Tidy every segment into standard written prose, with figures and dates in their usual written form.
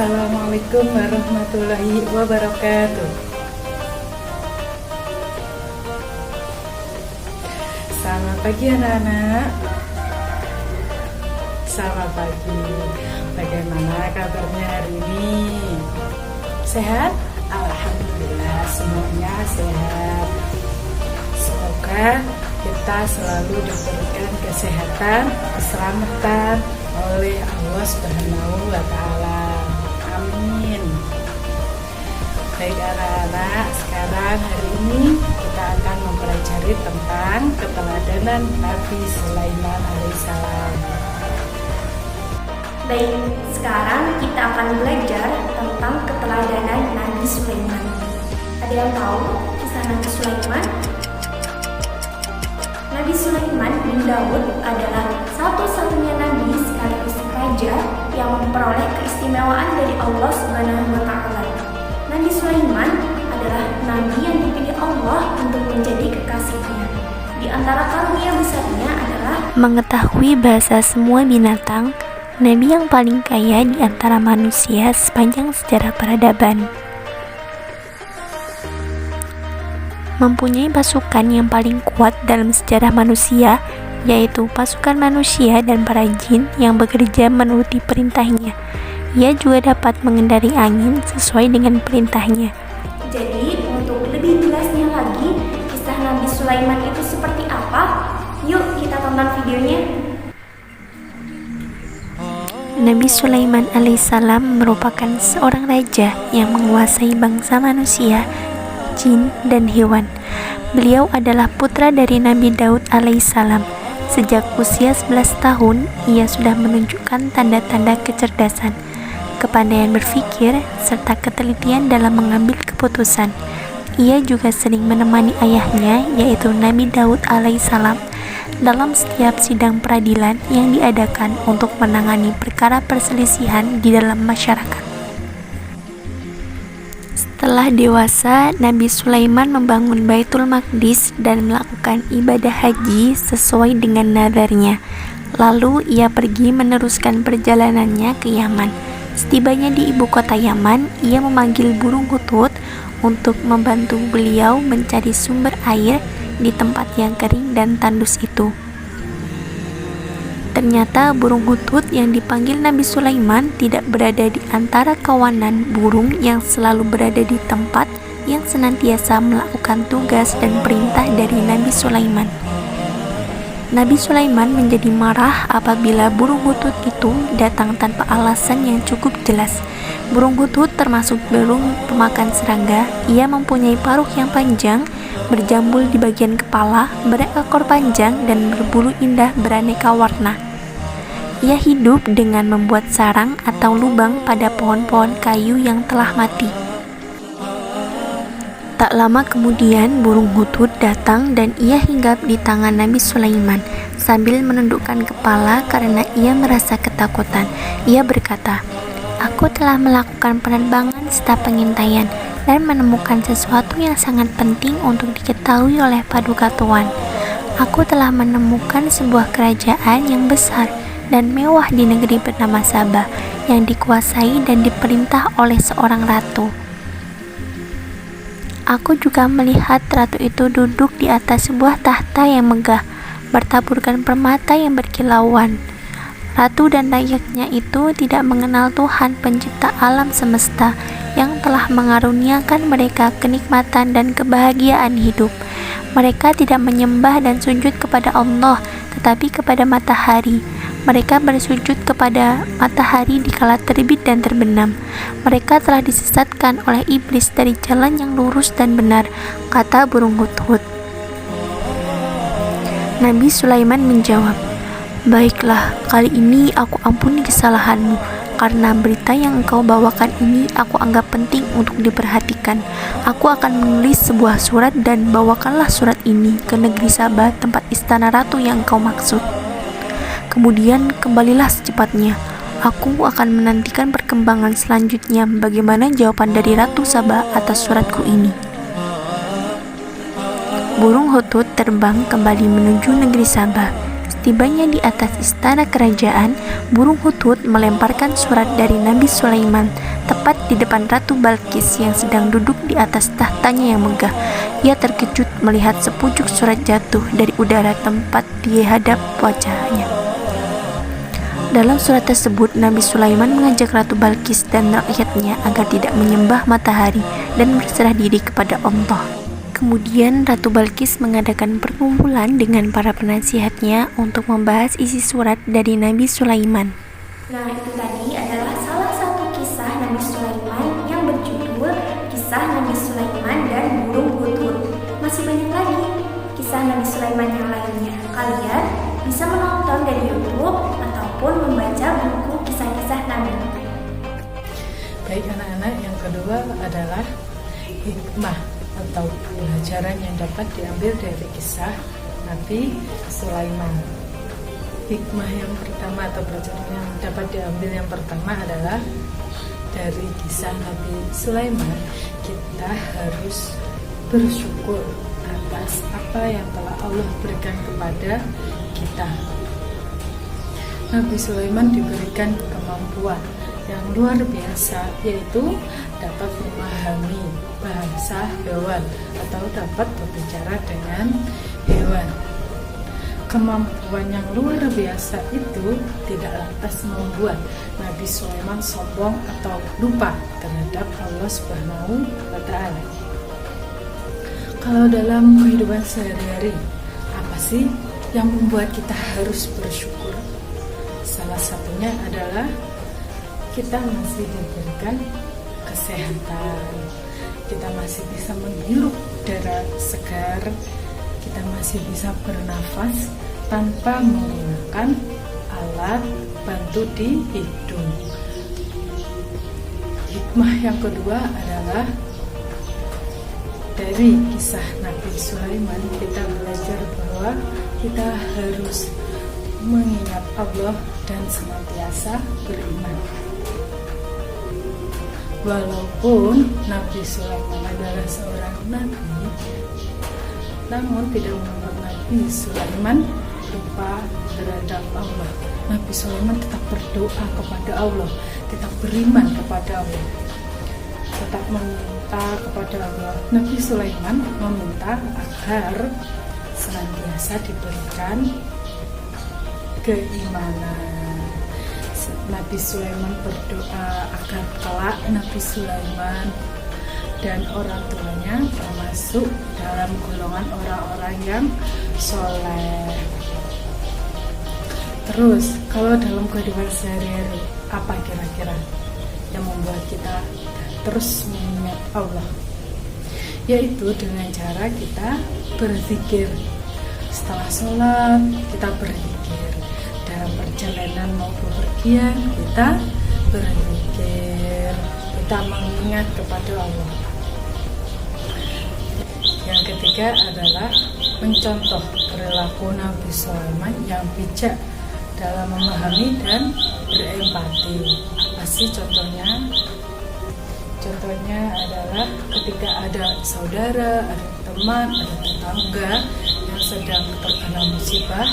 Assalamualaikum warahmatullahi wabarakatuh. Selamat pagi anak-anak. Selamat pagi. Bagaimana kabarnya hari ini? Sehat? Alhamdulillah semuanya sehat. Semoga kita selalu diberikan kesehatan, keselamatan oleh Allah Subhanahu wa Ta'ala. Amin. Baik anak-anak, sekarang hari ini kita akan mempelajari tentang keteladanan Nabi Sulaiman alaihissalam. Baik, sekarang kita akan belajar tentang keteladanan Nabi Sulaiman. Ada yang tahu kisah Nabi Sulaiman? Nabi Sulaiman bin Daud adalah satu-satunya nabi sekaligus raja yang memperoleh keistimewaan dari Allah Subhanahu wa Ta'ala. Nabi Sulaiman adalah nabi yang dipilih Allah untuk menjadi kekasihnya. Di antara karunia besarnya adalah mengetahui bahasa semua binatang, nabi yang paling kaya di antara manusia sepanjang sejarah peradaban. Mempunyai pasukan yang paling kuat dalam sejarah manusia, yaitu pasukan manusia dan para jin yang bekerja menuruti perintahnya. Ia juga dapat mengendarai angin sesuai dengan perintahnya. Jadi, untuk lebih jelasnya lagi, kisah Nabi Sulaiman itu seperti apa? Yuk kita tonton videonya. Nabi Sulaiman alaihissalam merupakan seorang raja yang menguasai bangsa manusia, jin, dan hewan. Beliau adalah putra dari Nabi Daud alaihissalam. Sejak usia 11 tahun, ia sudah menunjukkan tanda-tanda kecerdasan, kepandaian berpikir, serta ketelitian dalam mengambil keputusan. Ia juga sering menemani ayahnya, yaitu Nabi Daud alaihissalam, dalam setiap sidang peradilan yang diadakan untuk menangani perkara perselisihan di dalam masyarakat. Setelah dewasa, Nabi Sulaiman membangun Baitul Maqdis dan melakukan ibadah haji sesuai dengan nadarnya. Lalu ia pergi meneruskan perjalanannya ke Yaman. Setibanya di ibu kota Yaman, ia memanggil burung hutut untuk membantu beliau mencari sumber air di tempat yang kering dan tandus itu. Ternyata burung hutut yang dipanggil Nabi Sulaiman tidak berada di antara kawanan burung yang selalu berada di tempat yang senantiasa melakukan tugas dan perintah dari Nabi Sulaiman. Nabi Sulaiman menjadi marah apabila burung hutut itu datang tanpa alasan yang cukup jelas. Burung hutut termasuk burung pemakan serangga. Ia mempunyai paruh yang panjang, berjambul di bagian kepala, berekor panjang, dan berbulu indah beraneka warna. Ia hidup dengan membuat sarang atau lubang pada pohon-pohon kayu yang telah mati. Tak lama kemudian burung hutut datang dan ia hinggap di tangan Nabi Sulaiman sambil menundukkan kepala karena ia merasa ketakutan. Ia berkata, "Aku telah melakukan penerbangan serta pengintaian dan menemukan sesuatu yang sangat penting untuk diketahui oleh Paduka Tuan. Aku telah menemukan sebuah kerajaan yang besar dan mewah di negeri bernama Sabah yang dikuasai dan diperintah oleh seorang ratu. Aku juga melihat ratu itu duduk di atas sebuah tahta yang megah, bertaburkan permata yang berkilauan. Ratu dan rakyatnya itu tidak mengenal Tuhan pencipta alam semesta yang telah mengaruniakan mereka kenikmatan dan kebahagiaan hidup. Mereka tidak menyembah dan sujud kepada Allah, tetapi kepada matahari. Mereka bersujud kepada matahari dikala terbit dan terbenam. Mereka telah disesatkan oleh iblis dari jalan yang lurus dan benar," kata burung hutut. Nabi Sulaiman menjawab, "Baiklah, kali ini aku ampuni kesalahanmu, karena berita yang engkau bawakan ini aku anggap penting untuk diperhatikan. Aku akan menulis sebuah surat dan bawakanlah surat ini ke negeri Sabah, tempat istana ratu yang engkau maksud. Kemudian kembalilah secepatnya. Aku akan menantikan perkembangan selanjutnya bagaimana jawaban dari Ratu Sabah atas suratku ini." Burung hutut terbang kembali menuju negeri Sabah. Setibanya di atas istana kerajaan, burung hutut melemparkan surat dari Nabi Sulaiman tepat di depan Ratu Balkis yang sedang duduk di atas tahtanya yang megah. Ia terkejut melihat sepucuk surat jatuh dari udara tempat di hadap wajahnya. Dalam surat tersebut, Nabi Sulaiman mengajak Ratu Balkis dan rakyatnya agar tidak menyembah matahari dan berserah diri kepada Allah. Kemudian Ratu Balkis mengadakan perkumpulan dengan para penasihatnya untuk membahas isi surat dari Nabi Sulaiman. Nah, itu tadi adalah salah satu kisah Nabi Sulaiman yang berjudul Kisah Nabi Sulaiman dan Burung Hudhud. Masih banyak lagi kisah Nabi Sulaiman yang lainnya. Kalian bisa menonton dari YouTube ataupun membaca buku kisah-kisah Nabi. Baik anak-anak, yang kedua adalah hikmah atau pelajaran yang dapat diambil dari kisah Nabi Sulaiman. Hikmah yang pertama atau pelajaran yang dapat diambil yang pertama adalah dari kisah Nabi Sulaiman, kita harus bersyukur atas apa yang telah Allah berikan kepada kita. Nabi Sulaiman diberikan kemampuan yang luar biasa, yaitu dapat memahami bahasa hewan atau dapat berbicara dengan hewan. Kemampuan yang luar biasa itu tidak lantas membuat Nabi Sulaiman sombong atau lupa terhadap Allah Subhanahu wa Ta'ala. Kalau dalam kehidupan sehari-hari, apa sih yang membuat kita harus bersyukur? Salah satunya adalah kita masih diberikan kesehatan, kita masih bisa menghirup udara segar, kita masih bisa bernafas tanpa menggunakan alat bantu di hidung. Hikmah yang kedua adalah dari kisah Nabi Sulaiman, kita belajar bahwa kita harus mengingat Allah dan senantiasa beriman. Walaupun Nabi Sulaiman adalah seorang nabi, namun tidak membuat Nabi Sulaiman lupa terhadap Allah. Nabi Sulaiman tetap berdoa kepada Allah, tetap beriman kepada Allah, tetap meminta kepada Allah. Nabi Sulaiman meminta agar senantiasa diberikan keimanan. Nabi Sulaiman berdoa agar kelak Nabi Sulaiman dan orang tuanya termasuk dalam golongan orang-orang yang soleh. Terus, kalau dalam kehidupan sehari-hari, apa kira-kira yang membuat kita terus mengingat Allah? Yaitu dengan cara kita berzikir. Setelah sholat, kita berzikir. Dalam perjalanan mau bepergian, kita berzikir. Kita mengingat kepada Allah. Yang ketiga adalah mencontoh perilaku Nabi Sulaiman yang bijak dalam memahami dan berempati. Apa sih contohnya? Contohnya adalah ketika ada saudara, ada teman, ada tetangga yang sedang terkena musibah,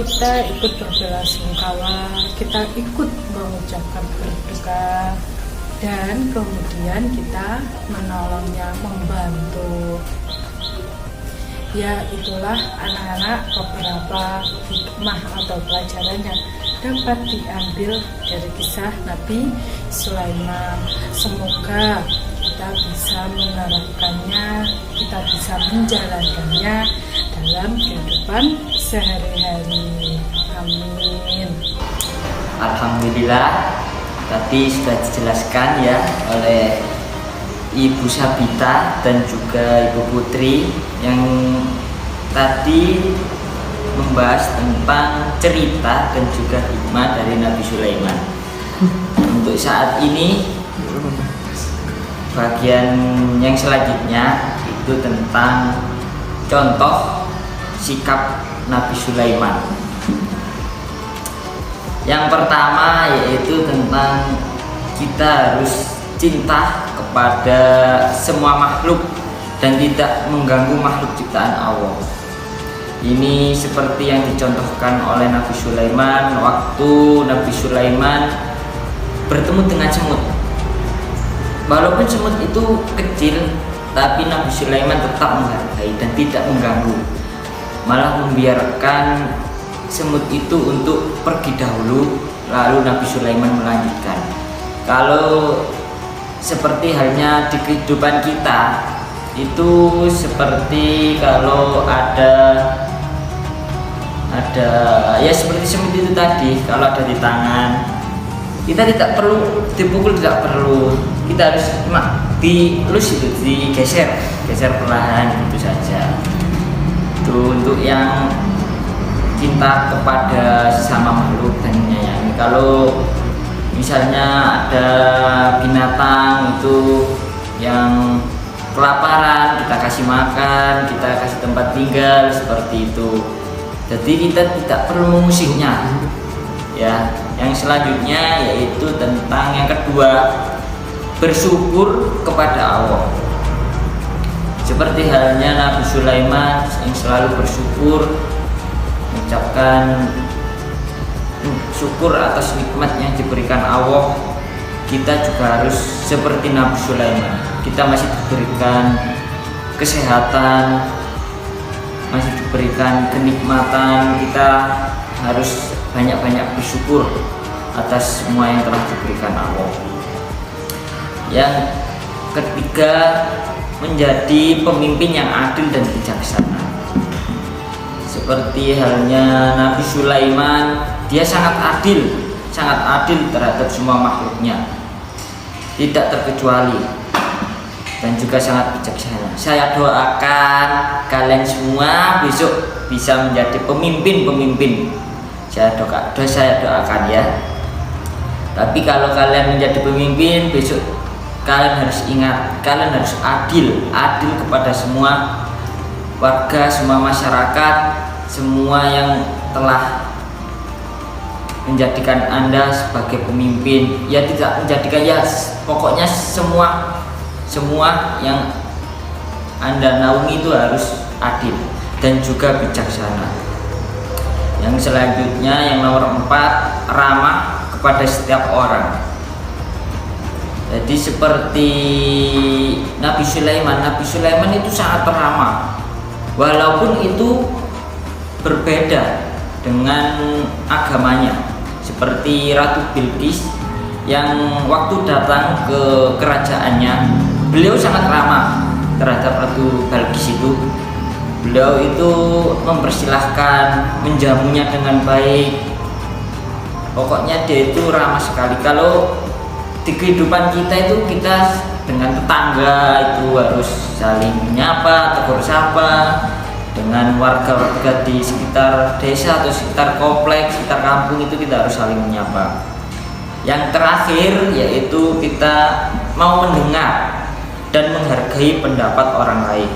kita ikut berbelasungkawa, kita ikut mengucapkan berduka, dan kemudian kita menolongnya, membantu. Ya, itulah anak-anak beberapa hikmah atau pelajaran yang dapat diambil dari kisah Nabi Sulaiman. Semoga kita bisa menerapkannya, kita bisa menjalankannya dalam kehidupan sehari-hari. Amin. Alhamdulillah, tadi sudah dijelaskan ya oleh Ibu Sabita dan juga Ibu Putri yang tadi membahas tentang cerita dan juga hikmah dari Nabi Sulaiman. Untuk saat ini, bagian yang selanjutnya itu tentang contoh sikap Nabi Sulaiman. Yang pertama yaitu tentang kita harus cinta kepada semua makhluk dan tidak mengganggu makhluk ciptaan Allah. Ini seperti yang dicontohkan oleh Nabi Sulaiman waktu Nabi Sulaiman bertemu dengan semut. walaupun semut itu kecil, tapi Nabi Sulaiman tetap menghargai dan tidak mengganggu, malah membiarkan semut itu untuk pergi dahulu, lalu Nabi Sulaiman melanjutkan. Kalau seperti halnya di kehidupan kita, itu seperti kalau ada ya seperti semut itu tadi, kalau ada di tangan, kita tidak perlu dipukul, tidak perlu, kita harus cuma dielus, itu digeser perlahan, itu saja. Itu untuk yang cinta kepada sesama makhluk dan menyayangi. Kalau misalnya ada binatang itu yang kelaparan, kita kasih makan, kita kasih tempat tinggal, seperti itu. Jadi kita tidak perlu mengusirnya. Ya, yang selanjutnya yaitu tentang yang kedua, bersyukur kepada Allah. Seperti halnya Nabi Sulaiman yang selalu bersyukur, mengucapkan syukur atas nikmat yang diberikan Allah. Kita juga harus seperti Nabi Sulaiman. Kita masih diberikan kesehatan, masih diberikan kenikmatan, kita harus banyak-banyak bersyukur atas semua yang telah diberikan Allah. Yang ketiga, menjadi pemimpin yang adil dan bijaksana. Seperti halnya Nabi Sulaiman, dia sangat adil terhadap semua makhluknya, tidak terkecuali, dan juga sangat bijaksana. Saya doakan kalian semua besok bisa menjadi pemimpin. Saya doakan ya. Tapi kalau kalian menjadi pemimpin besok, kalian harus ingat, kalian harus adil kepada semua warga, semua masyarakat, semua yang telah menjadikan Anda sebagai pemimpin. Ya tidak menjadikan, ya pokoknya semua yang Anda naungi itu harus adil dan juga bijaksana. Yang selanjutnya, yang nomor 4, ramah kepada setiap orang. Jadi seperti Nabi Sulaiman itu sangat ramah, walaupun itu berbeda dengan agamanya. Seperti Ratu Bilqis yang waktu datang ke kerajaannya, beliau sangat ramah terhadap Ratu Bilqis itu. Beliau itu mempersilahkan, menjamunya dengan baik. Pokoknya dia itu ramah sekali. Kalau di kehidupan kita itu, kita dengan tetangga itu harus saling menyapa, tegur sapa. Dengan warga-warga di sekitar desa atau sekitar kompleks, sekitar kampung itu kita harus saling menyapa. Yang terakhir yaitu kita mau mendengar dan menghargai pendapat orang lain.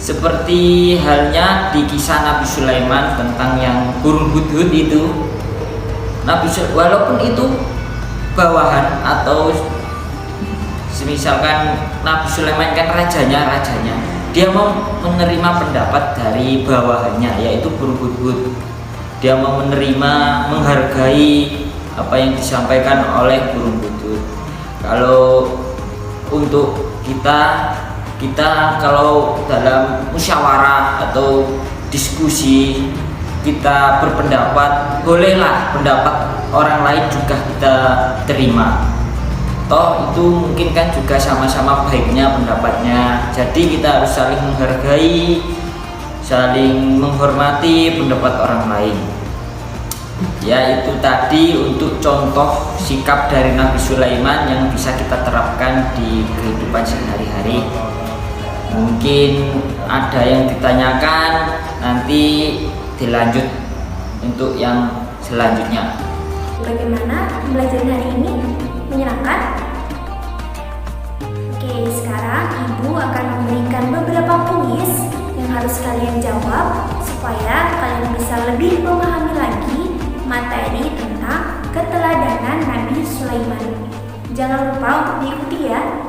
Seperti halnya di kisah Nabi Sulaiman tentang yang burung hudhud itu, walaupun itu bawahan atau misalkan Nabi Sulaiman kan rajanya, dia mau menerima pendapat dari bawahannya yaitu burung hudhud. Dia mau menerima, menghargai apa yang disampaikan oleh burung hudhud. Kalau untuk kita kalau dalam musyawarah atau diskusi kita berpendapat, bolehlah pendapat orang lain juga kita terima. Toh itu mungkin kan juga sama-sama baiknya pendapatnya. Jadi kita harus saling menghargai, saling menghormati pendapat orang lain. Ya, itu tadi untuk contoh sikap dari Nabi Sulaiman yang bisa kita terapkan di kehidupan sehari-hari. Mungkin ada yang ditanyakan, nanti dilanjut untuk yang selanjutnya. Bagaimana pembelajaran hari ini? Menyenangkan? Oke, sekarang Ibu akan memberikan beberapa kuis yang harus kalian jawab supaya kalian bisa lebih memahami lagi materi tentang keteladanan Nabi Sulaiman. Jangan lupa untuk diikuti ya.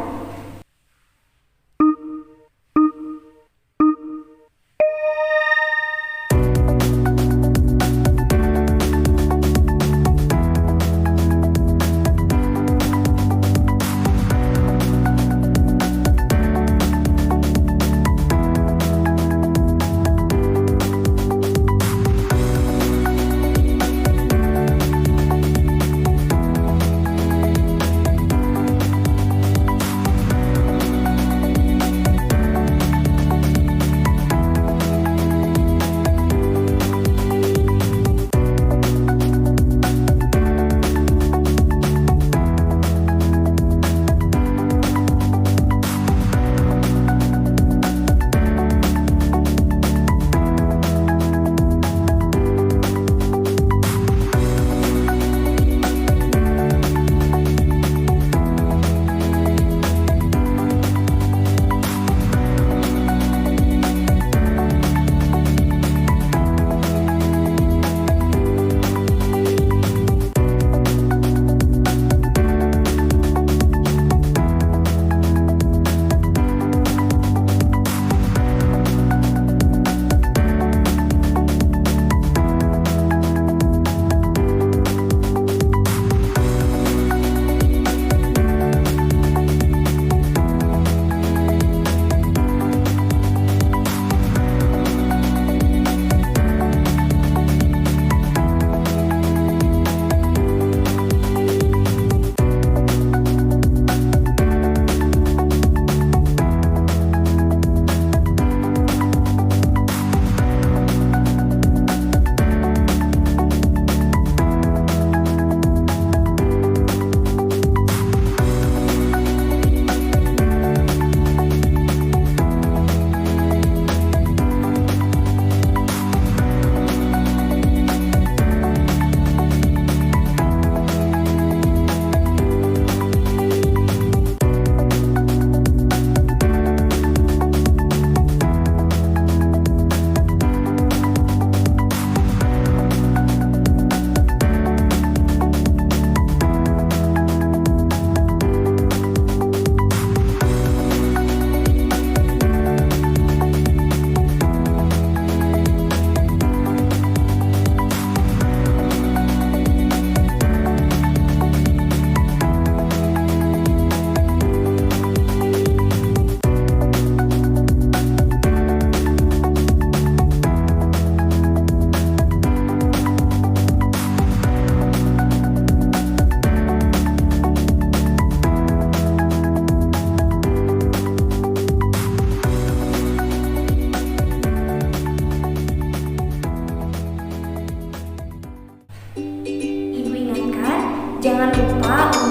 Jangan lupa